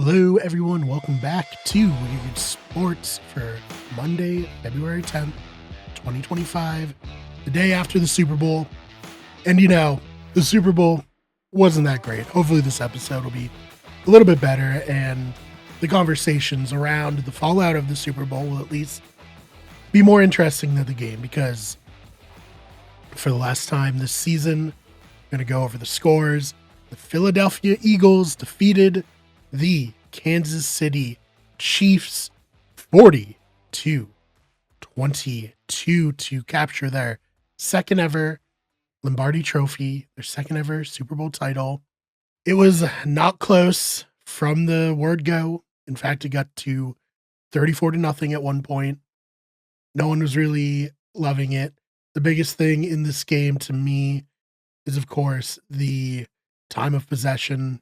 Hello, everyone. Welcome back to Weird Sports for Monday, February 10th, 2025, the day after the Super Bowl. And the Super Bowl wasn't that great. Hopefully, this episode will be a little bit better, and the conversations around the fallout of the Super Bowl will at least be more interesting than the game, because for the last time this season, I'm going to go over the scores. The Philadelphia Eagles defeated the Kansas City Chiefs 40-22 to capture their second ever Lombardi Trophy, their second ever Super Bowl title. It was not close from the word go. In fact, it got to 34-0 at one point. No one was really loving it. The biggest thing in this game to me is, of course, the time of possession.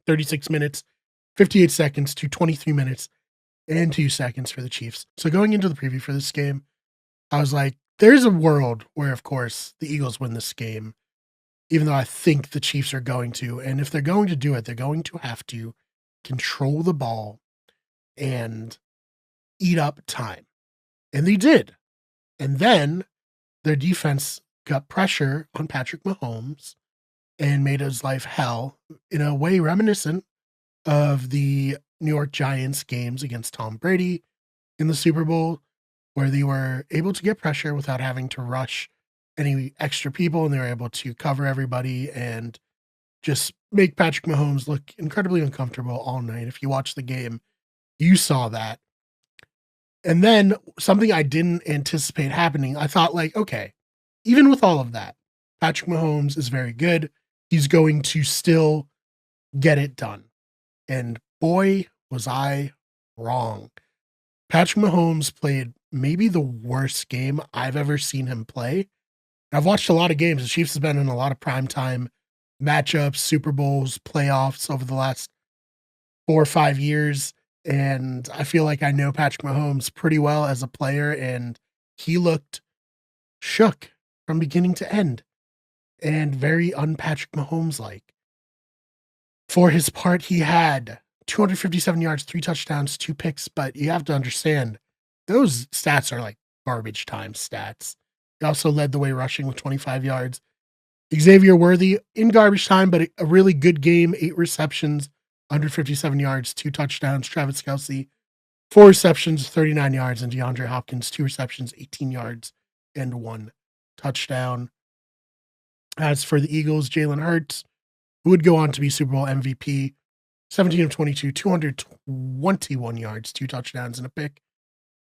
36 minutes, 58 seconds to 23 minutes and 2 seconds for the Chiefs. So going into the preview for this game, I was like, there's a world where, of course, the Eagles win this game, even though I think the Chiefs are going to. And if they're going to do it, they're going to have to control the ball and eat up time. And they did. And then their defense got pressure on Patrick Mahomes and made his life hell in a way reminiscent of the New York Giants games against Tom Brady in the Super Bowl, where they were able to get pressure without having to rush any extra people, and they were able to cover everybody and just make Patrick Mahomes look incredibly uncomfortable all night. If you watch the game, you saw that. And then something I didn't anticipate happening, I thought, like, okay, even with all of that, Patrick Mahomes is very good. He's going to still get it done. And boy, was I wrong. Patrick Mahomes played maybe the worst game I've ever seen him play. I've watched a lot of games. The Chiefs have been in a lot of primetime matchups, Super Bowls, playoffs over the last 4 or 5 years. And I feel like I know Patrick Mahomes pretty well as a player, and he looked shook from beginning to end and very un-Patrick Mahomes-like. For his part, he had 257 yards, 3 touchdowns, 2 picks, but you have to understand, those stats are like garbage time stats. He also led the way rushing with 25 yards. Xavier Worthy in garbage time, but a really good game, 8 receptions, 157 yards, 2 touchdowns. Travis Kelce, 4 receptions, 39 yards, and DeAndre Hopkins, 2 receptions, 18 yards, and 1 touchdown. As for the Eagles, Jalen Hurts, who would go on to be Super Bowl MVP, 17 of 22, 221 yards, 2 touchdowns, and a pick.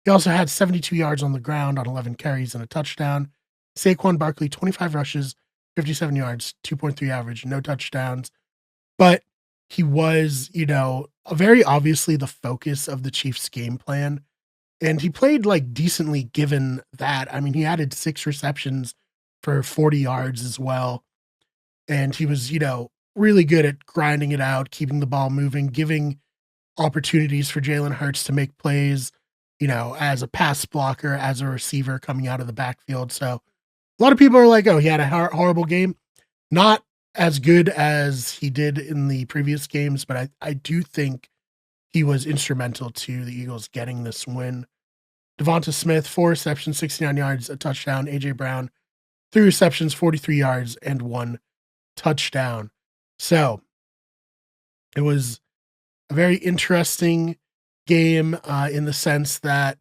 He also had 72 yards on the ground on 11 carries and a touchdown. Saquon Barkley, 25 rushes, 57 yards, 2.3 average, no touchdowns. But he was, very obviously the focus of the Chiefs' game plan. And he played like decently given that. I mean, he added 6 receptions for 40 yards as well. And he was, really good at grinding it out, keeping the ball moving, giving opportunities for Jalen Hurts to make plays, as a pass blocker, as a receiver coming out of the backfield. So a lot of people are like, oh, he had a horrible game. Not as good as he did in the previous games, but I do think he was instrumental to the Eagles getting this win. Devonta Smith, 4 receptions, 69 yards, a touchdown. A.J. Brown, 3 receptions, 43 yards, and 1 touchdown. So it was a very interesting game in the sense that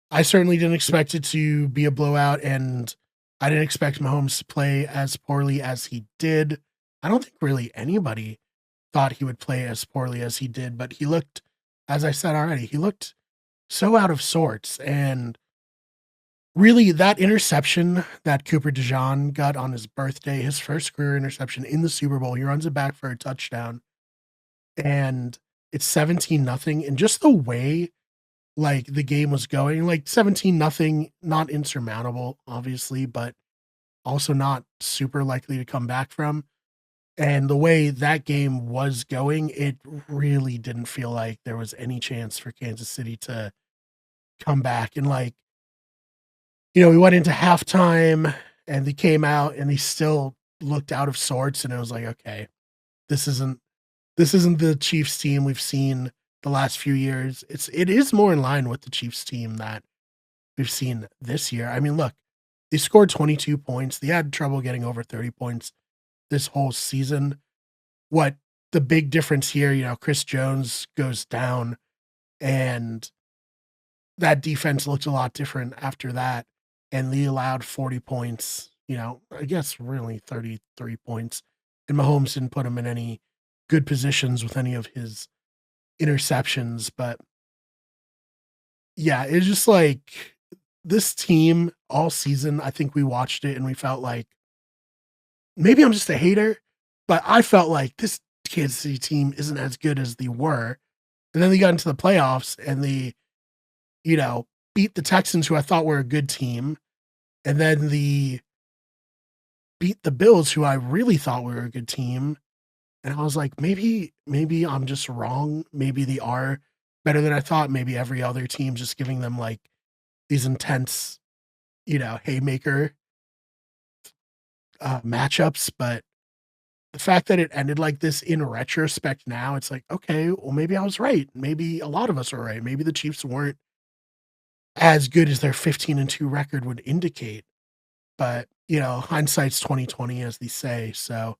I certainly didn't expect it to be a blowout, and I didn't expect Mahomes to play as poorly as he did. I don't think really anybody thought he would play as poorly as he did, but he looked, as I said already, he looked so out of sorts. And really, that interception that Cooper DeJean got on his birthday, his first career interception in the Super Bowl, he runs it back for a touchdown, and it's 17-0. And just the way, like, the game was going, like 17-0, not insurmountable, obviously, but also not super likely to come back from. And the way that game was going, it really didn't feel like there was any chance for Kansas City to come back. And like, we went into halftime and they came out and they still looked out of sorts. And it was like, okay, this isn't This isn't the Chiefs team we've seen the last few years. It is more in line with the Chiefs team that we've seen this year. I mean, look, they scored 22 points. They had trouble getting over 30 points this whole season. What the big difference here, Chris Jones goes down, and that defense looked a lot different after that. And Lee allowed 40 points, I guess really 33 points. And Mahomes didn't put him in any good positions with any of his interceptions. But yeah, it's just like this team all season. I think we watched it and we felt like maybe I'm just a hater, but I felt like this Kansas City team isn't as good as they were. And then they got into the playoffs and they, you know, beat the Texans, who I thought were a good team. And then the beat the Bills, who I really thought were a good team. And I was like, maybe I'm just wrong. Maybe they are better than I thought. Maybe every other team just giving them like these intense, haymaker matchups. But the fact that it ended like this in retrospect now, it's like, okay, well, maybe I was right. Maybe a lot of us were right. Maybe the Chiefs weren't as good as their 15-2 record would indicate. But, hindsight's 2020, as they say. So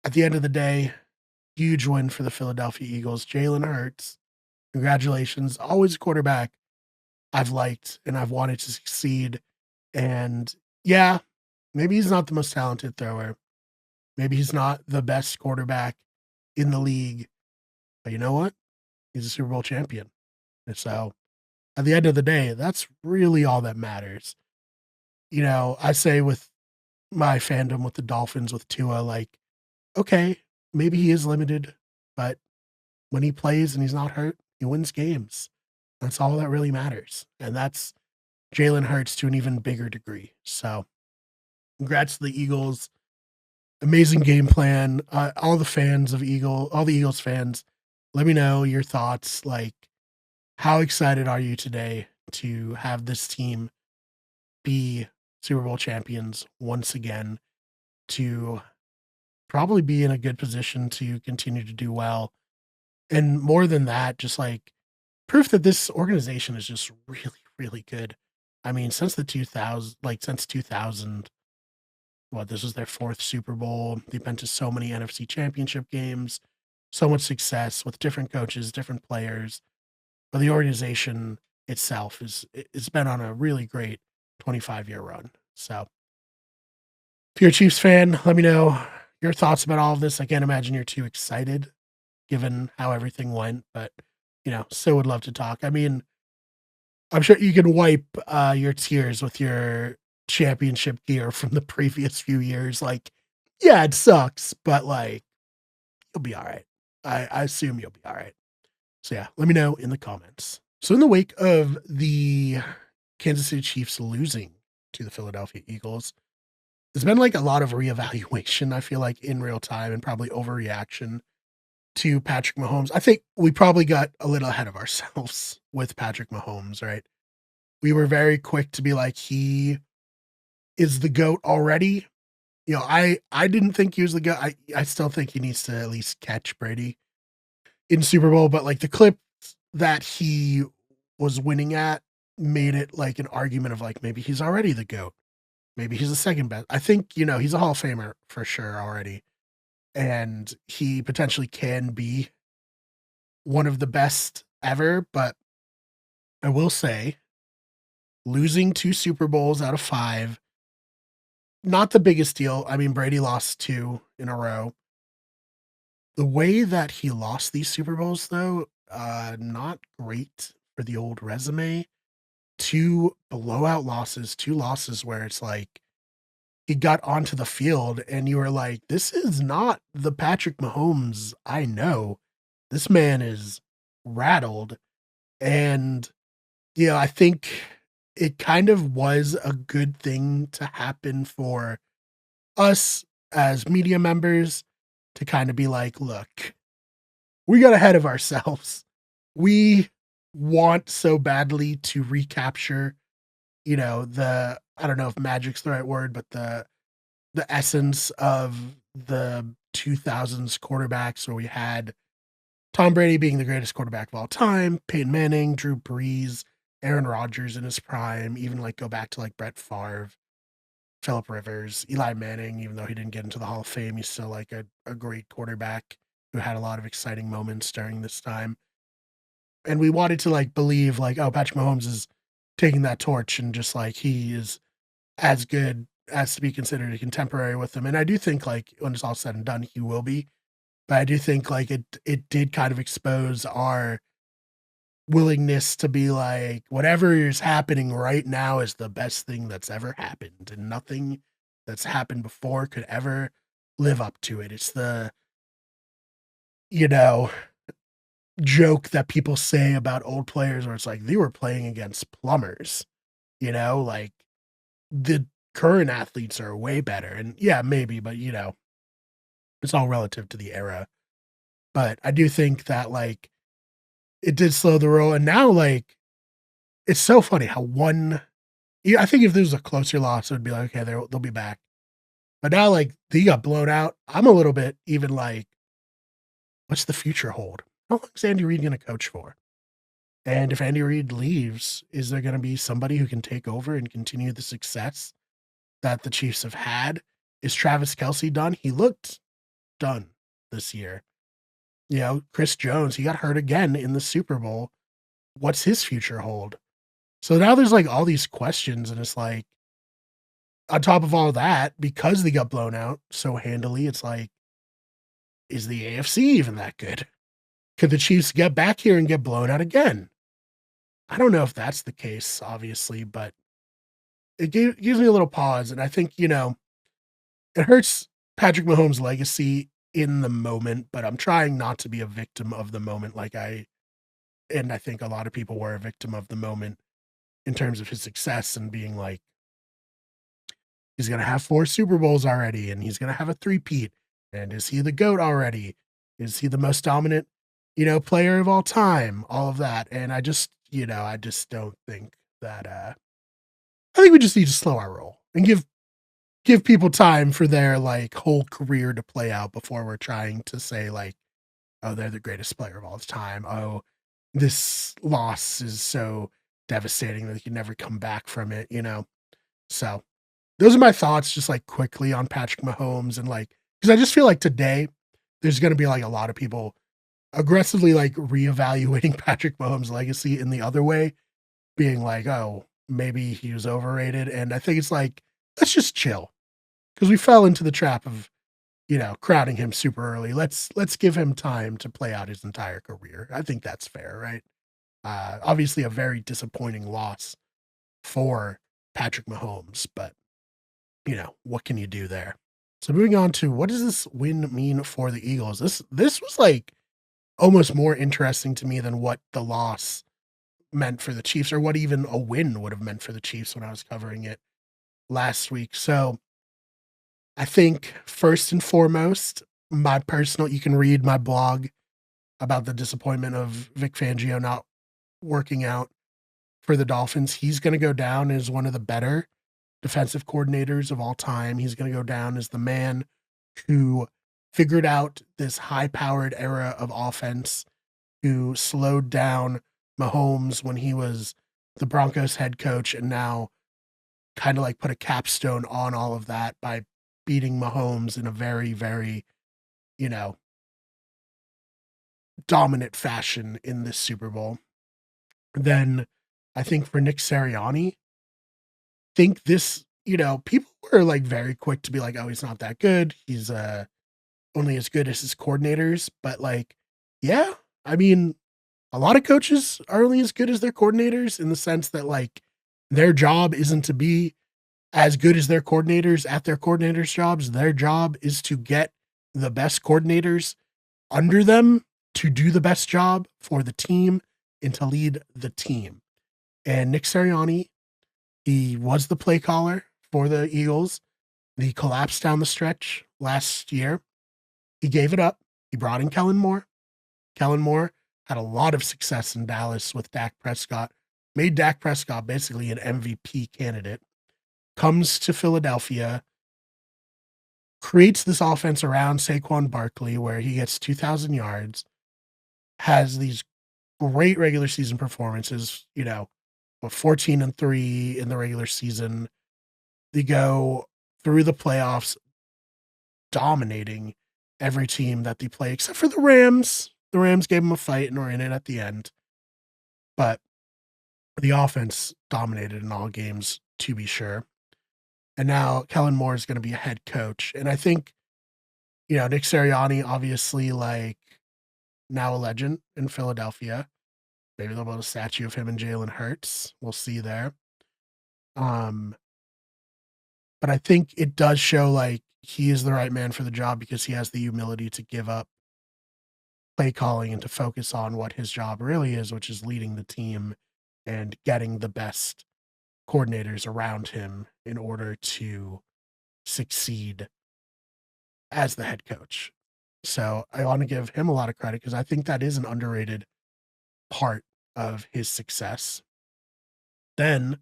at the end of the day, huge win for the Philadelphia Eagles. Jalen Hurts, congratulations. Always a quarterback I've liked and I've wanted to succeed. And yeah, maybe he's not the most talented thrower. Maybe he's not the best quarterback in the league. But you know what? He's a Super Bowl champion. And so at the end of the day, that's really all that matters. I say with my fandom with the Dolphins, with Tua, like, okay, maybe he is limited, but when he plays and he's not hurt, he wins games. That's all that really matters. And that's Jalen Hurts to an even bigger degree. So congrats to the Eagles. Amazing game plan. All the Eagles fans, let me know your thoughts. Like, how excited are you today to have this team be Super Bowl champions once again, to probably be in a good position to continue to do well? And more than that, just like proof that this organization is just really, really good. I mean, since 2000, this was their fourth Super Bowl. They've been to so many NFC championship games, so much success with different coaches, different players. But the organization itself it's been on a really great 25-year run. So if you're a Chiefs fan, let me know your thoughts about all of this. I can't imagine you're too excited given how everything went, but still would love to talk. I mean, I'm sure you can wipe your tears with your championship gear from the previous few years. Like, yeah, it sucks, but like, you'll be all right. I assume you'll be all right. So yeah, let me know in the comments. So in the wake of the Kansas City Chiefs losing to the Philadelphia Eagles, there's been like a lot of reevaluation, I feel like, in real time, and probably overreaction to Patrick Mahomes. I think we probably got a little ahead of ourselves with Patrick Mahomes, right? We were very quick to be like, he is the GOAT already. I didn't think he was the GOAT. I still think he needs to at least catch Brady in Super Bowl, but like the clip that he was winning at made it like an argument of like, maybe he's already the GOAT. Maybe he's the second best. I think, he's a Hall of Famer for sure already. And he potentially can be one of the best ever. But I will say, losing 2 Super Bowls out of 5, not the biggest deal. I mean, Brady lost 2 in a row. The way that he lost these Super Bowls, though, not great for the old resume. 2 blowout losses, 2 losses where it's like he got onto the field and you were like, this is not the Patrick Mahomes I know. This man is rattled. And, I think it kind of was a good thing to happen for us as media members to kind of be like, look, we got ahead of ourselves. We want so badly to recapture, I don't know if magic's the right word, but the essence of the 2000s quarterbacks where we had Tom Brady being the greatest quarterback of all time, Peyton Manning, Drew Brees, Aaron Rodgers in his prime, even like go back to like Brett Favre, Phillip Rivers, Eli Manning, even though he didn't get into the Hall of Fame, he's still like a great quarterback who had a lot of exciting moments during this time. And we wanted to like believe like, oh, Patrick Mahomes is taking that torch and just like he is as good as to be considered a contemporary with him. And I do think like when it's all said and done, he will be. But I do think like it did kind of expose our willingness to be like, whatever is happening right now is the best thing that's ever happened, and nothing that's happened before could ever live up to it. It's the, you know, joke that people say about old players where it's like they were playing against plumbers, like the current athletes are way better. And yeah, maybe, but it's all relative to the era. But I do think that like it did slow the roll. And now like it's so funny how I think if there was a closer loss, it would be like, okay, they'll be back. But now like they got blown out. I'm a little bit even like, what's the future hold? How long is Andy Reid gonna coach for? And if Andy Reid leaves, is there gonna be somebody who can take over and continue the success that the Chiefs have had? Is Travis Kelce done? He looked done this year. Chris Jones, he got hurt again in the Super Bowl. What's his future hold? So now there's like all these questions, and it's like, on top of all that, because they got blown out so handily, it's like, is the AFC even that good? Could the Chiefs get back here and get blown out again? I don't know if that's the case, obviously, but it gives me a little pause. And I think, it hurts Patrick Mahomes' legacy in the moment, but I'm trying not to be a victim of the moment and I think a lot of people were a victim of the moment in terms of his success and being like, he's going to have 4 Super Bowls already, and he's going to have a three-peat. And is he the GOAT already? Is he the most dominant, player of all time? All of that. And I just don't think that, I think we just need to slow our roll and give people time for their like whole career to play out before we're trying to say like, oh, they're the greatest player of all time. Oh, this loss is so devastating that he can never come back from it, So those are my thoughts just like quickly on Patrick Mahomes and like, because I just feel like today there's going to be like a lot of people aggressively like reevaluating Patrick Mahomes' legacy in the other way, being like, oh, maybe he was overrated. And I think it's like, let's just chill because we fell into the trap of, crowding him super early. Let's give him time to play out his entire career. I think that's fair, right? Obviously a very disappointing loss for Patrick Mahomes, but what can you do there? So moving on to what does this win mean for the Eagles? This was like almost more interesting to me than what the loss meant for the Chiefs or what even a win would have meant for the Chiefs when I was covering it last week. So I think first and foremost, you can read my blog about the disappointment of Vic Fangio not working out for the Dolphins. He's going to go down as one of the better defensive coordinators of all time. He's going to go down as the man who figured out this high-powered era of offense, who slowed down Mahomes when he was the Broncos head coach, and now kind of like put a capstone on all of that by beating Mahomes in a very, very, dominant fashion in this Super Bowl. Then I think for Nick Sirianni, think this, people were like very quick to be like, oh, he's not that good. He's only as good as his coordinators. But like, yeah, I mean, a lot of coaches are only as good as their coordinators in the sense that like their job isn't to be as good as their coordinators at their coordinators' jobs. Their job is to get the best coordinators under them to do the best job for the team and to lead the team. And Nick Sirianni, he was the play caller for the Eagles. The collapse down the stretch last year, he gave it up. He brought in Kellen Moore. Kellen Moore had a lot of success in Dallas with Dak Prescott, made Dak Prescott basically an MVP candidate. Comes to Philadelphia, creates this offense around Saquon Barkley where he gets 2,000 yards, has these great regular season performances, 14-3 in the regular season. They go through the playoffs dominating every team that they play, except for the Rams. The Rams gave them a fight and were in it at the end. But the offense dominated in all games, to be sure. And now Kellen Moore is going to be a head coach. And I think, Nick Sirianni, obviously, like, now a legend in Philadelphia. Maybe they'll build a statue of him and Jalen Hurts. We'll see there. Um, but I think it does show like he is the right man for the job because he has the humility to give up play calling and to focus on what his job really is, which is leading the team and getting the best coordinators around him in order to succeed as the head coach. So I want to give him a lot of credit because I think that is an underrated part of his success. Then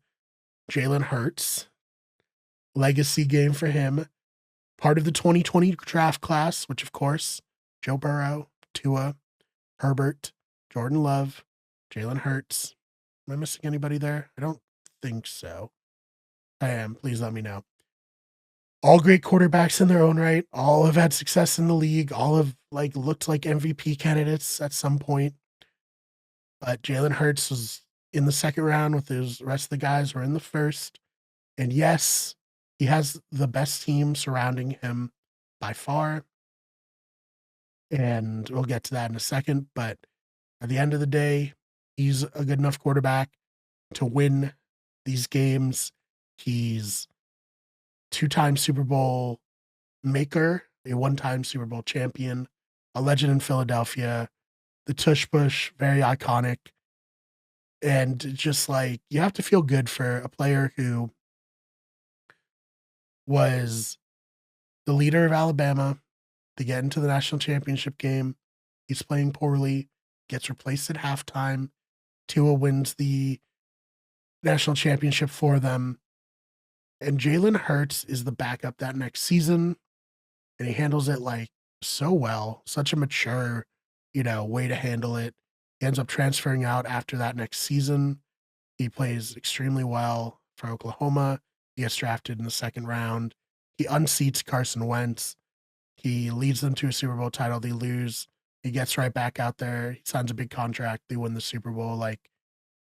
Jalen Hurts, legacy game for him, part of the 2020 draft class, which of course, Joe Burrow, Tua, Herbert, Jordan Love, Jalen Hurts. Am I missing anybody there? I don't think so. I am. Please let me know. All great quarterbacks in their own right. All have had success in the league. All have looked like MVP candidates at some point. But Jalen Hurts was in the second round with the rest of the guys were in the first. And yes, he has the best team surrounding him by far. And we'll get to that in a second. But at the end of the day, he's a good enough quarterback to win these games. He's two-time Super Bowl maker, a one-time Super Bowl champion, a legend in Philadelphia, the tush push, very iconic. And just you have to feel good for a player who was the leader of Alabama to get into the national championship game. He's playing poorly, gets replaced at halftime. Tua wins the national championship for them. And Jalen Hurts is the backup that next season. And he handles it so well, such a mature, way to handle it. He ends up transferring out after that next season. He plays extremely well for Oklahoma. He gets drafted in the second round. He unseats Carson Wentz. He leads them to a Super Bowl title. They lose. He gets right back out there. He signs a big contract. They win the Super Bowl. You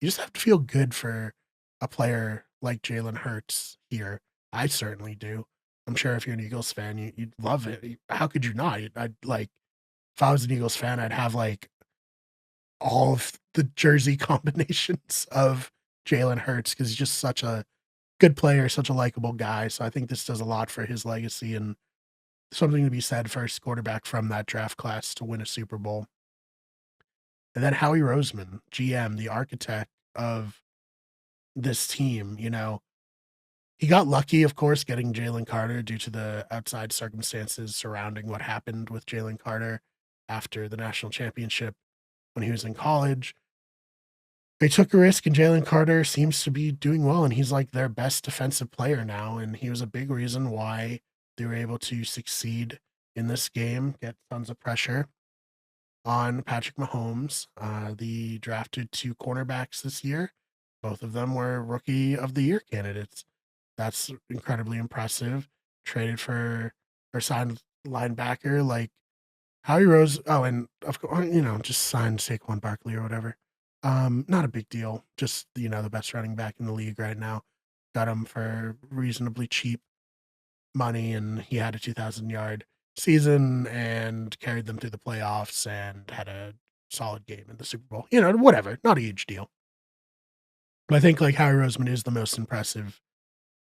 just have to feel good for a player like Jalen Hurts here. I certainly do. I'm sure if you're an Eagles fan, you'd love it. How could you not? I'd if I was an Eagles fan, I'd have all of the jersey combinations of Jalen Hurts because he's just such a good player, such a likable guy. So I think this does a lot for his legacy and something to be said first quarterback from that draft class to win a Super Bowl. And then Howie Roseman, GM, the architect of this team, he got lucky, of course, getting Jalen Carter due to the outside circumstances surrounding what happened with Jalen Carter after the national championship when he was in college. They took a risk, and Jalen Carter seems to be doing well, and he's their best defensive player now, and he was a big reason why they were able to succeed in this game, get tons of pressure on Patrick Mahomes. They drafted 2 cornerbacks this year. Both of them were Rookie of the Year candidates. That's incredibly impressive. Traded for or signed linebacker Howie Rose. Oh, and of course, just signed Saquon Barkley or whatever. Not a big deal. Just the best running back in the league right now. Got him for reasonably cheap money, and he had a 2,000-yard season and carried them through the playoffs and had a solid game in the Super Bowl. Whatever. Not a huge deal. But I think Howie Roseman is the most impressive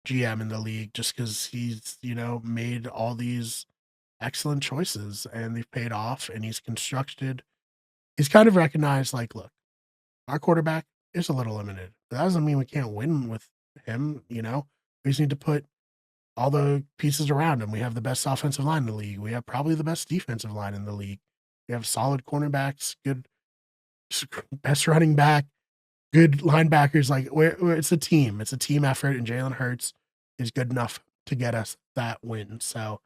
GM in the league just because he's, made all these excellent choices and they've paid off and he's kind of recognized look, our quarterback is a little limited. That doesn't mean we can't win with him, We just need to put all the pieces around him. We have the best offensive line in the league. We have probably the best defensive line in the league. We have solid cornerbacks, good best running back, good linebackers. It's a team. It's a team effort, and Jalen Hurts is good enough to get us that win. So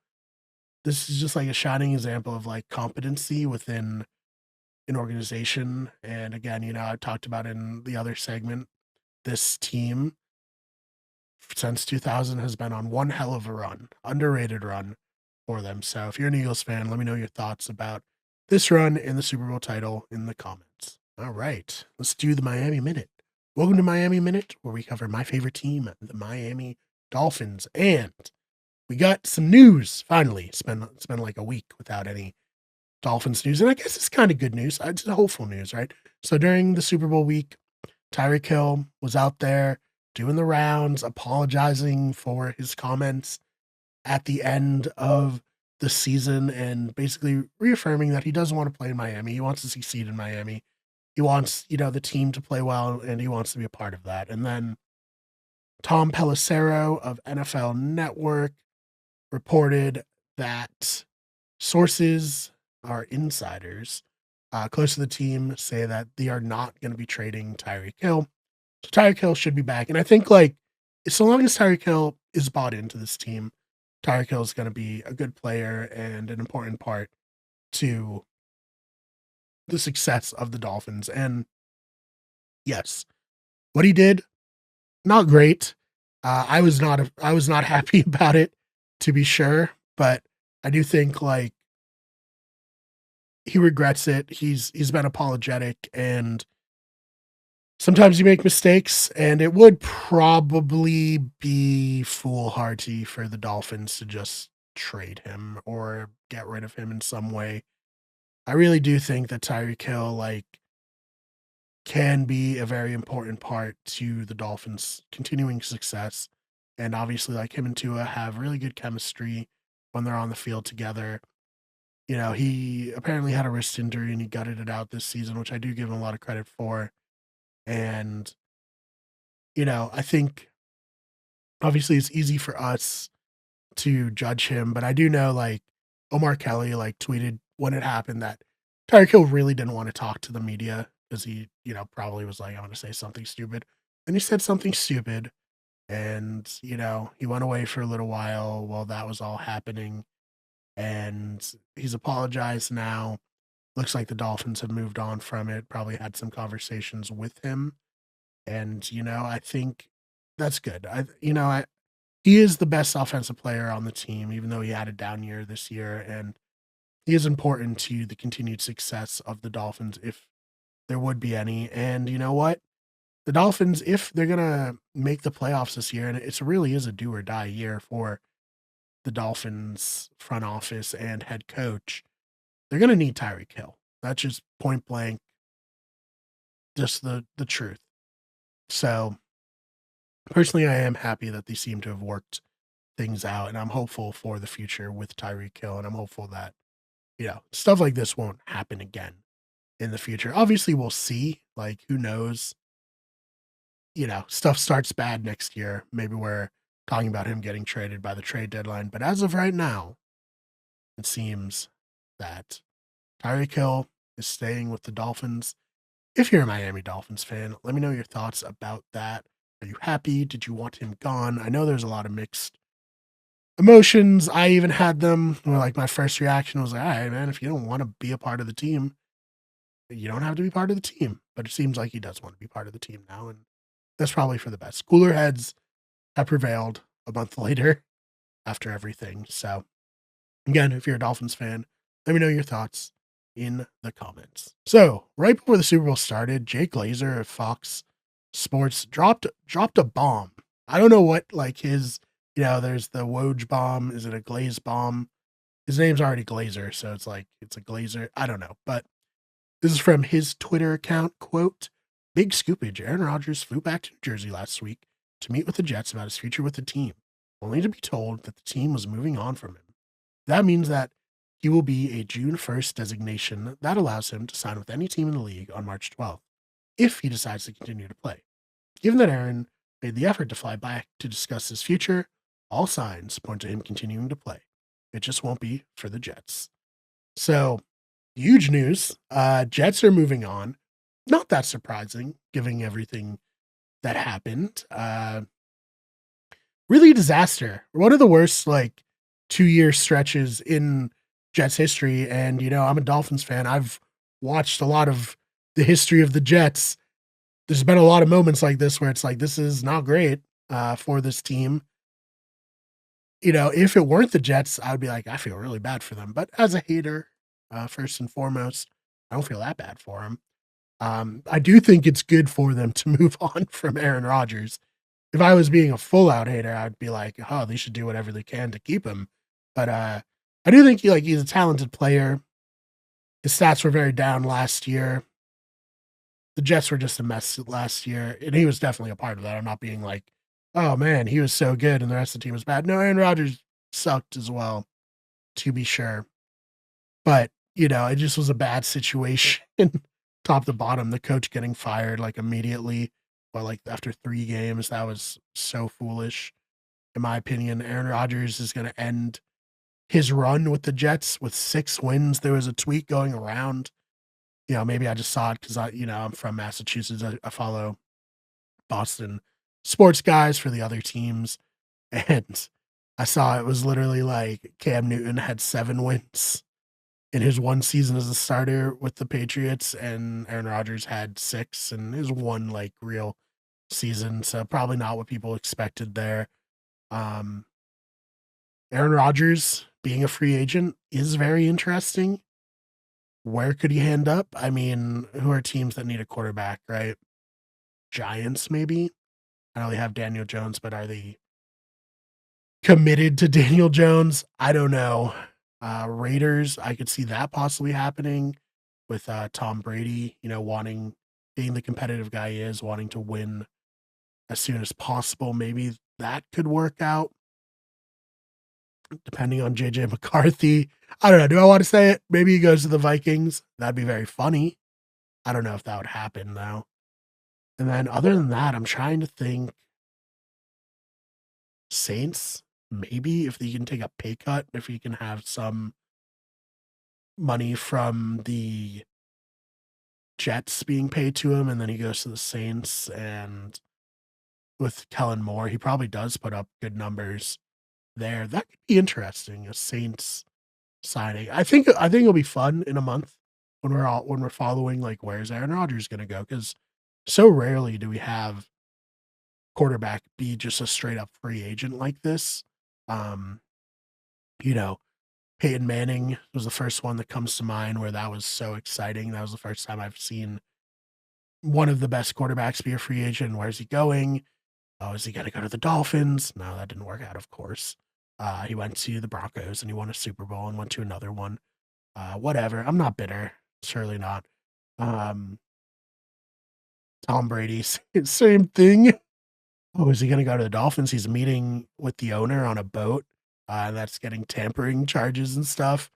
this is just like a shining example of like competency within an organization. And again, I talked about in the other segment, this team since 2000 has been on one hell of a run, underrated run for them. So if you're an Eagles fan, let me know your thoughts about this run in the Super Bowl title in the comments. All right, let's do the Miami Minute. Welcome to Miami Minute, where we cover my favorite team, the Miami Dolphins. And we got some news finally. It's been like a week without any Dolphins news, and I guess it's kind of good news. It's hopeful news, right? So during the Super Bowl week, Tyreek Hill was out there doing the rounds, apologizing for his comments at the end of the season and basically reaffirming that he doesn't want to play in Miami. He wants to succeed in Miami. He wants, the team to play well, and he wants to be a part of that. And then Tom Pelissero of NFL Network reported that sources are insiders close to the team say that they are not going to be trading Tyreek Hill. So Tyreek Hill should be back. And I think like so long as Tyreek Hill is bought into this team, Tyreek Hill is going to be a good player and an important part to the success of the Dolphins. And yes, what he did, not great. I was not happy about it, to be sure, but I do think like he regrets it. He's been apologetic, and sometimes you make mistakes, and it would probably be foolhardy for the Dolphins to just trade him or get rid of him in some way. I really do think that Tyreek Hill like can be a very important part to the Dolphins' continuing success. And obviously, like him and Tua have really good chemistry when they're on the field together. He apparently had a wrist injury and he gutted it out this season, which I do give him a lot of credit for. And, I think obviously it's easy for us to judge him, but I do know like Omar Kelly like tweeted when it happened that Tyreek Hill really didn't want to talk to the media because he, probably was like, I want to say something stupid. And he said something stupid. And, he went away for a little while that was all happening. And he's apologized now. Looks like the Dolphins have moved on from it, probably had some conversations with him. And, I think that's good. He is the best offensive player on the team, even though he had a down year this year. And he is important to the continued success of the Dolphins if there would be any. And you know what? The Dolphins, if they're going to make the playoffs this year, and it really is a do or die year for the Dolphins front office and head coach, they're going to need Tyreek Hill. That's just point blank, just the truth. So personally, I am happy that they seem to have worked things out, and I'm hopeful for the future with Tyreek Hill, and I'm hopeful that, stuff like this won't happen again in the future. Obviously, we'll see. Like, who knows? Stuff starts bad next year. Maybe we're talking about him getting traded by the trade deadline. But as of right now, it seems that Tyreek Hill is staying with the Dolphins. If you're a Miami Dolphins fan, let me know your thoughts about that. Are you happy? Did you want him gone? I know there's a lot of mixed emotions. I even had them where like my first reaction was like, all right, man, if you don't want to be a part of the team, you don't have to be part of the team. But it seems like he does want to be part of the team now. And that's probably for the best. Cooler heads have prevailed a month later after everything. So, again, if you're a Dolphins fan, let me know your thoughts in the comments. So, right before the Super Bowl started, Jake Glazer of Fox Sports dropped a bomb. I don't know what like his, there's the Woj bomb. Is it a Glaze bomb? His name's already Glazer, so it's like it's a Glazer. I don't know, but this is from his Twitter account. Quote, "Big scoopage. Aaron Rodgers flew back to New Jersey last week to meet with the Jets about his future with the team, only to be told that the team was moving on from him. That means that he will be a June 1st designation that allows him to sign with any team in the league on March 12th, if he decides to continue to play. Given that Aaron made the effort to fly back to discuss his future, all signs point to him continuing to play. It just won't be for the Jets." So, huge news. Jets are moving on. Not that surprising, given everything that happened. Really a disaster. One of the worst, like, 2-year stretches in Jets history. And, I'm a Dolphins fan. I've watched a lot of the history of the Jets. There's been a lot of moments like this where it's like, this is not great for this team. If it weren't the Jets, I would be like, I feel really bad for them. But as a hater, first and foremost, I don't feel that bad for them. I do think it's good for them to move on from Aaron Rodgers. If I was being a full out hater, I'd be like, oh, they should do whatever they can to keep him. But I do think he's a talented player. His stats were very down last year. The Jets were just a mess last year, and he was definitely a part of that. I'm not being like, oh man, he was so good and the rest of the team was bad. No, Aaron Rodgers sucked as well, to be sure. But, it just was a bad situation top to bottom. The coach getting fired like immediately, or like after 3 games, that was so foolish. In my opinion, Aaron Rodgers is going to end his run with the Jets with 6 wins. There was a tweet going around. Maybe I just saw it because I'm from Massachusetts. I follow Boston sports guys for the other teams. And I saw it was literally like Cam Newton had 7 wins in his 1 season as a starter with the Patriots, and Aaron Rodgers had 6 in his 1 like real season. So probably not what people expected there. Um, Aaron Rodgers being a free agent is very interesting. Where could he end up? I mean, who are teams that need a quarterback, right? Giants, maybe? I know they have Daniel Jones, but are they committed to Daniel Jones? I don't know. Raiders, I could see that possibly happening with Tom Brady, being the competitive guy he is, wanting to win as soon as possible. Maybe that could work out depending on JJ McCarthy. I don't know. Do I want to say it? Maybe he goes to the Vikings. That'd be very funny. I don't know if that would happen though. And then other than that, I'm trying to think. Saints, maybe if he can take a pay cut, if he can have some money from the Jets being paid to him, and then he goes to the Saints, and with Kellen Moore, he probably does put up good numbers there. That could be interesting, a Saints signing. I think it'll be fun in a month when we're following like where's Aaron Rodgers gonna go, because so rarely do we have quarterback be just a straight up free agent like this. Um, you know, Peyton Manning was the first one that comes to mind where that was so exciting. That was the first time I've seen one of the best quarterbacks be a free agent. Where's he going? Oh, is he going to go to the Dolphins? No, that didn't work out, of course. He went to the Broncos and he won a Super Bowl and went to another one. Whatever. I'm not bitter. Surely not. Um, Tom Brady, same thing. Oh, is he going to go to the Dolphins? He's meeting with the owner on a boat. That's getting tampering charges and stuff.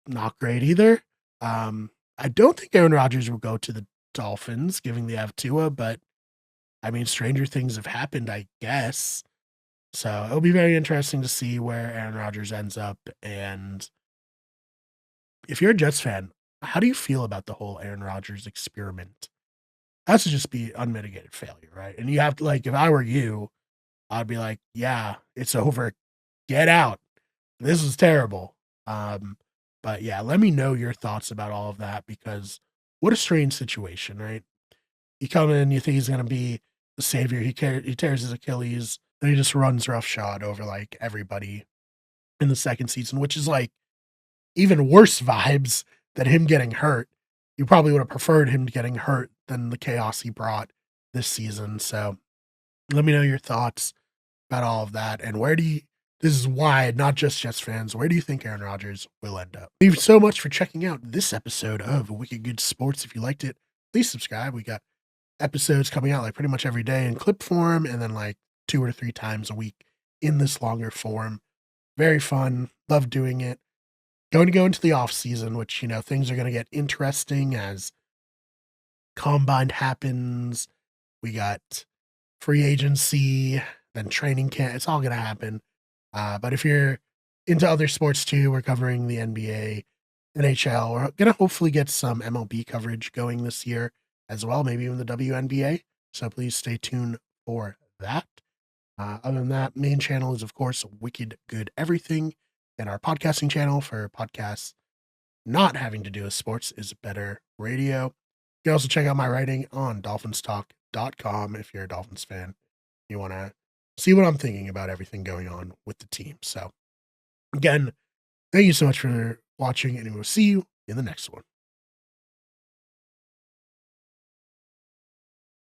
Not great either. I don't think Aaron Rodgers will go to the Dolphins, given they have Tua, but I mean, stranger things have happened, I guess. So it'll be very interesting to see where Aaron Rodgers ends up. And if you're a Jets fan, how do you feel about the whole Aaron Rodgers experiment? Has to just be unmitigated failure, right? And you have to, like, if I were you, I'd be like, yeah, it's over. Get out. This is terrible. Um, but yeah, let me know your thoughts about all of that, because what a strange situation, right? You come in, you think he's going to be the savior. He tears his Achilles, and he just runs roughshod over like everybody in the second season, which is like even worse vibes than him getting hurt. You probably would have preferred him getting hurt than the chaos he brought this season. So let me know your thoughts about all of that, and this is why, not just Jets fans, where do you think Aaron Rodgers will end up? Thank you so much for checking out this episode of Wicked Good Sports. If you liked it, please subscribe. We got episodes coming out like pretty much every day in clip form, and then like 2 or 3 times a week in this longer form. Very fun. Love doing it. Going to go into the off season, which, things are going to get interesting as combine happens. We got free agency, then training camp. It's all going to happen. But if you're into other sports too, we're covering the NBA, NHL. We're going to hopefully get some MLB coverage going this year as well, maybe even the WNBA. So please stay tuned for that. Other than that, main channel is, of course, Wicked Good Everything. And our podcasting channel for podcasts not having to do with sports is Better Radio. You can also check out my writing on dolphinstalk.com if you're a Dolphins fan. You want to see what I'm thinking about everything going on with the team. So, again, thank you so much for watching, and we'll see you in the next one.